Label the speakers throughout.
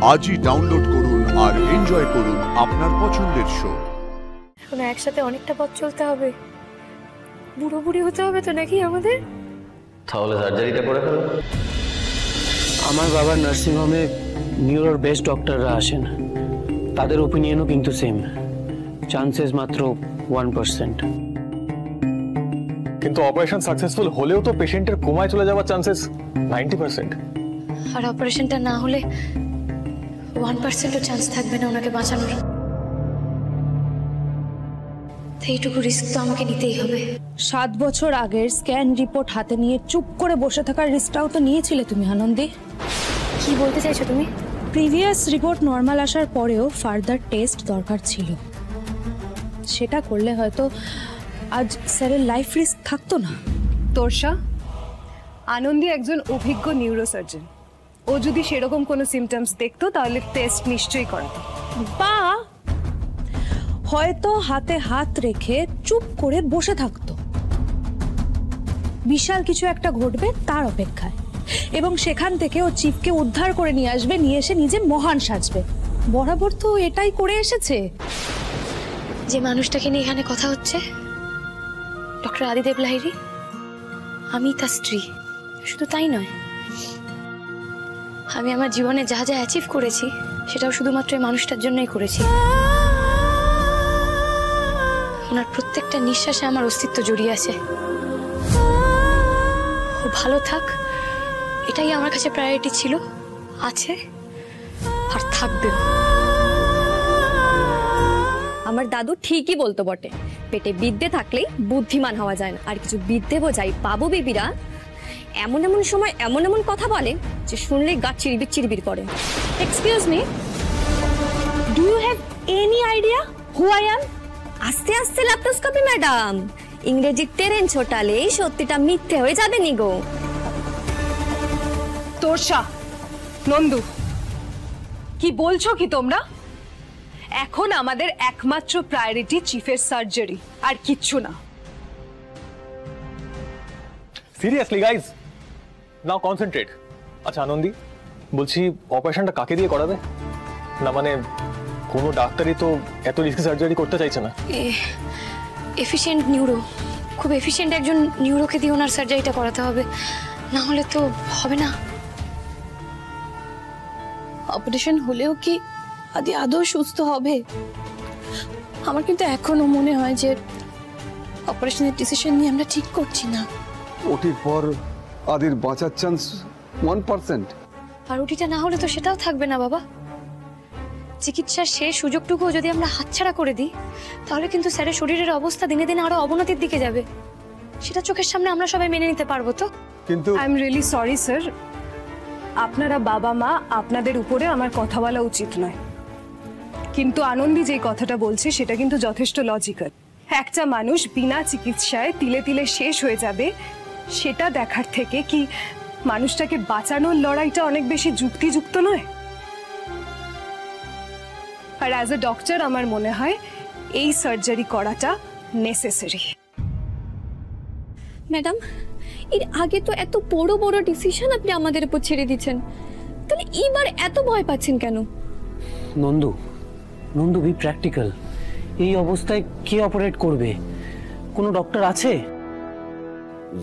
Speaker 1: আজই ডাউনলোড করুন আর এনজয় করুন আপনার পছন্দের শো।
Speaker 2: এখন একসাথে অনেকটা পথ চলতে হবে, বুড়ো বুড়ি হতে হবে তো নাকি আমাদের?
Speaker 3: তাহলে সার্জারিটা করে ফেলো।
Speaker 4: আমার বাবার নার্সিং হোমে নিউরোর বেস্ট ডক্টররা আসেন, তাদের ওপিনিয়নও কিন্তু সেম, চান্সেস মাত্র 1%।
Speaker 5: কিন্তু অপারেশন সাকসেসফুল হলেও তো পেশেন্টের কোমায় চলে যাওয়ার চান্সেস 90%।
Speaker 2: আর অপারেশনটা না হলে 1%ও চান্স থাকবে না ওনাকে বাঁচানোর। এইটুকু রিস্ক তো আমাকে নিতেই হবে।
Speaker 6: 7 বছর আগের স্ক্যান রিপোর্ট হাতে নিয়ে চুপ করে বসে থাকার রিস্কটাও তো নিয়েছিলে তুমি আনন্দী।
Speaker 2: কি বলতে চাইছো তুমি?
Speaker 6: প্রিভিয়াস রিপোর্ট নর্মাল আসার পরেও ফার্দার টেস্ট দরকার ছিল, সেটা করলে হয়তো আজ স্যারের লাইফ রিস্ক থাকতো না।
Speaker 7: তোরসা, আনন্দী একজন অভিজ্ঞ নিউরোসার্জন, ও যদি সেরকম কোনো সিমটমস দেখতো তাহলে টেস্ট নিশ্চয়ই করাতো,
Speaker 6: বা হয়তো হাতে হাত রেখে চুপ করে বসে থাকতো। বিশাল কিছু একটা ঘটবে তার অপেক্ষায়, এবং সেখান থেকে ও চিফকে উদ্ধার করে নিয়ে আসবে, নিয়ে এসে নিজে মহান সাজবে। বরাবর তো এটাই করে এসেছে।
Speaker 2: যে মানুষটাকে নিয়ে এখানে কথা হচ্ছে, ডক্টর আদিদেব লাহিড়ী, আমি তার স্ত্রী। শুধু তাই নয়, আমি আমার জীবনে যা যা অ্যাচিভ করেছি সেটাও শুধুমাত্র এই মানুষটার জন্যই করেছি। ওনার প্রত্যেকটা নিঃশ্বাসে আমার অস্তিত্ব জড়িয়ে আছে। ও ভালো থাক, এটাই আমার কাছে প্রায়োরিটি ছিল, আছে আর থাকবে।
Speaker 8: আমার দাদু ঠিকই বলতো বটে, পেটে বিদ্যে থাকলেই বুদ্ধিমান হওয়া যায় না। আর কিছু বিদ্যে বোঝাই বাবু বেবিরা এমন এমন সময় এমন এমন কথা বলে যে শুনলেই গা চিরবির চিরবির করে।
Speaker 6: Excuse me, do you have any idea who I am?
Speaker 8: আস্তে আস্তে ল্যাপ্রোস্কোপি ম্যাডাম, ইংরেজি ট্রেন ছোটালেই সত্যিটা মিথ্যে হয়ে যাবে নি গো।
Speaker 7: তোরসা, নন্দু, কি বলছো কি তোমরা? এখন আমাদের একমাত্র প্রায়োরিটি চিফের সার্জারি, আর কিচ্ছু না।
Speaker 5: সিরিয়াসলি গাইজ, নাও কনসেন্ট্রেট। আচ্ছা আনন্দী, বলছি অপারেশনটা কাকে দিয়ে করাবে? না মানে কোনো ডাক্তারই তো এত রিস্কি সার্জারি করতে চাইছে না।
Speaker 2: এফিশিয়েন্ট নিউরো, খুব এফিশিয়েন্ট একজন নিউরোকে দিয়ে ওনার সার্জারিটা করাতে হবে, না হলে তো হবে না।
Speaker 9: অপারেশন হলেও কি আদি আদৌ সুস্থ হবে? আমার কিন্তু এখনো মনে হয় যে অপারেশনের ডিসিশন নিয়ে আমরা ঠিক করছি না।
Speaker 10: ওটির পর আদির বাঁচার চান্স 1%।
Speaker 2: আর ওটিটা না হলে তো সেটাও থাকবে না বাবা। চিকিৎসার শেষ সুযোগটুকু যদি আমরা হাতছাড়া করে দিই, তাহলে কিন্তু স্যারের শরীরের অবস্থা দিনে দিনে আরো অবনতির দিকে যাবে। সেটা চোখের সামনে আমরা সবাই মেনে নিতে পারবো তো?
Speaker 10: কিন্তু
Speaker 7: I am really sorry sir, আপনারা বাবা মা, আপনাদের উপরে আমার কথা বলা উচিত নয়, কিন্তু আনন্দী যে কথাটা বলছে সেটা কিন্তু যথেষ্ট লজিক্যাল। একটা মানুষ বিনা চিকিৎসায় তিলে তিলে শেষ হয়ে যাবে, সেটা দেখার থেকে কি মানুষটাকে বাঁচানোর লড়াইটা অনেক বেশি যুক্তিযুক্ত নয়? আর অ্যাজ এ ডক্টর আমার মনে হয় এই সার্জারি করাটা নেসেসারি।
Speaker 8: ম্যাডাম, এর আগে তো এত বড় বড় ডিসিশন আপনি আমাদের উপর ছেড়ে দিচ্ছেন, তাহলে এবার এত ভয় পাচ্ছেন কেন?
Speaker 4: Nandu, Nandu B practical. এই অবস্থায় কে অপারেট করবে? কোনো ডক্টর আছে?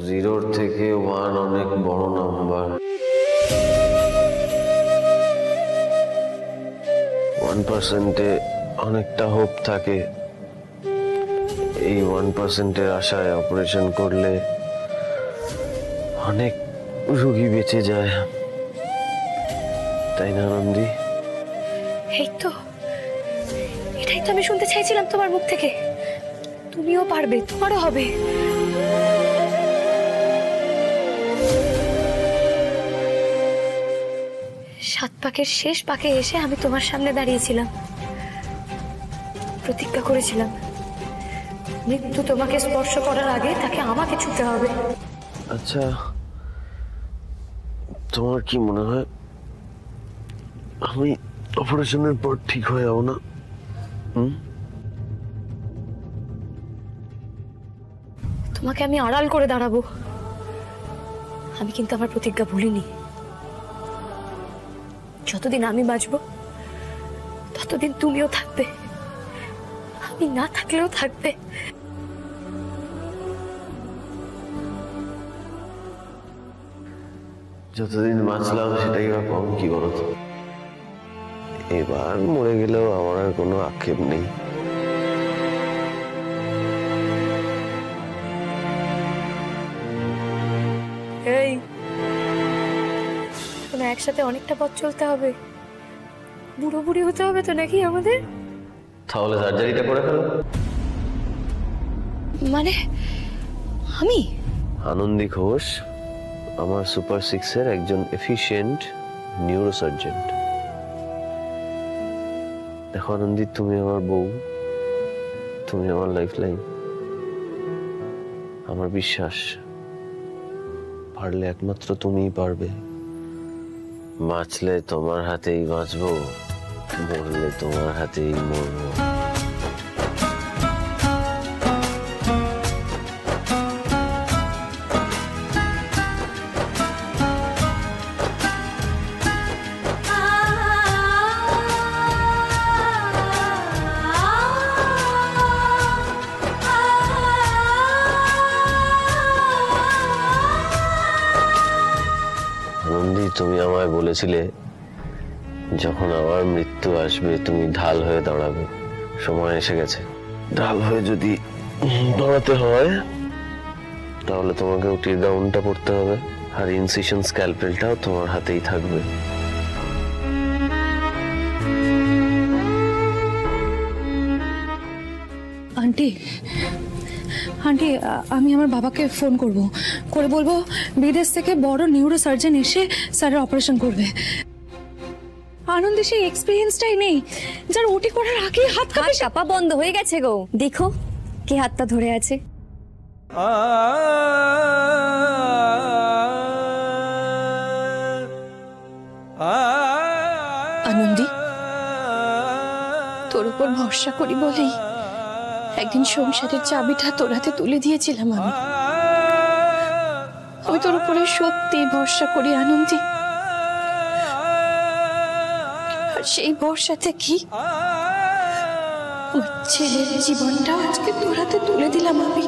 Speaker 3: 0 থেকে 1 অনেক বড় নাম্বার। 1%-এ অনেকটা হোপ থাকে। এই 1%-এর আশায় অপারেশন করলে অনেক রোগী বেঁচে যায়, তাই না নন্দী?
Speaker 2: এই তো, এটাই তো আমি শুনতে চাইছিলাম তোমার মুখ থেকে। তুমিও পারবে, তোমারও হবে। সাত পাকের শেষ পাকে এসে আমি তোমার সামনে দাঁড়িয়েছিলাম, প্রতিজ্ঞা করেছিলাম মৃত্যু তোমাকে স্পর্শ করার আগে তাকে আমাকে ছুঁতে হবে।
Speaker 3: আচ্ছা, তোমার কি মনে হয় আমি অপারেশনের পর ঠিক হয়ে যাবো না?
Speaker 2: তোমাকে আমি আড়াল করে দাঁড়াবো, আমি কিন্তু আমার প্রতিজ্ঞা ভুলিনি। যতদিন আমি বাঁচবো ততদিন তুমিও থাকবে, আমি না থাকলেও থাকবে।
Speaker 3: যতদিন বাঁচলাম সেটাই বা কম কি বলতো। এবার মরে গেলেও আমার আর কোনো আক্ষেপ নেই।
Speaker 2: এই এখন একসাথে অনেকটা পথ চলতে হবে, বুড়ো বুড়ি হতে হবে তো নাকি আমাদের?
Speaker 3: তাহলে সার্জারিটা করে ফেলো।
Speaker 2: মানে আমি?
Speaker 3: আনন্দী ঘোষ আমার সুপার সিক্সের একজন এফিশিয়েন্ট নিউরোসার্জন। দেখো আনন্দী, তুমি আমার বউ, তুমি আমার লাইফ লাইন। আমার বিশ্বাস পারলে একমাত্র তুমিই পারবে। বাঁচলে তোমার হাতেই বাঁচবো, মরলে তোমার হাতেই মরবো। আনন্দী, তুমি আমায় বলেছিলে যখন আমার মৃত্যু আসবে তুমি ঢাল হয়ে দাঁড়াবে। সময় এসে গেছে। ঢাল হয়ে যদি দাঁড়াতে হয় তাহলে তোমাকে টির ডাউনটা পড়তে হবে, আর ইনসিশন স্ক্যালপেলটাও তোমার হাতেই থাকবে।
Speaker 6: আন্টি আন্টি, আমি আমার বাবাকে ফোন করব, করে বলবো বিদেশ থেকে বড় নিউরো সার্জন এসে স্যারের অপারেশন করবে। আনন্দে সেই এক্সপিরিয়েন্সটাই নেই, যার ওটি করার আগেই হাত
Speaker 8: কাঁপা বন্ধ হয়ে গেছে গো। দেখো কে হাতটা ধরে আছে।
Speaker 9: আনন্দী, তোর উপর ভরসা করি বলেই একদিন সংসারের চাবিটা তোর হাতে তুলে দিয়েছিলাম। আমি তোর উপরে সত্যি ভরসা করি আনন্দী, আর সেই ভরসা থেকেই আমার ছেলের জীবনটা আজকে তোর হাতে তুলে দিলাম। আমি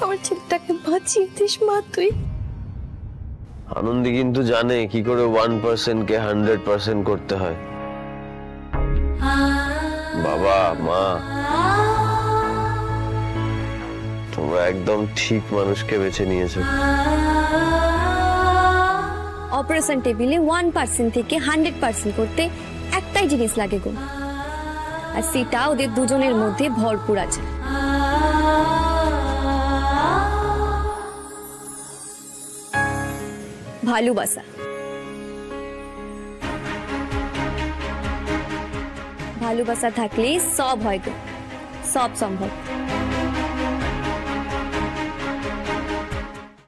Speaker 9: আমার ছেলেটাকে বাঁচিয়ে দিস মা তুই।
Speaker 3: আনন্দী কিন্তু জানে কি করে 1% কে 100% করতে হয়। বাবা মা, তোমরা একদম ঠিক মানুষকে বেছে নিয়েছো।
Speaker 8: অপারেশন টেবিলে 1% থেকে 100% করতে একটাই জিনিস লাগে গো, আর সেটা ওদের দুজনের মধ্যে ভরপুর আছে। ভালোবাসা। ভালোবাসা থাকলে সব হয় গো, সব সম্ভব।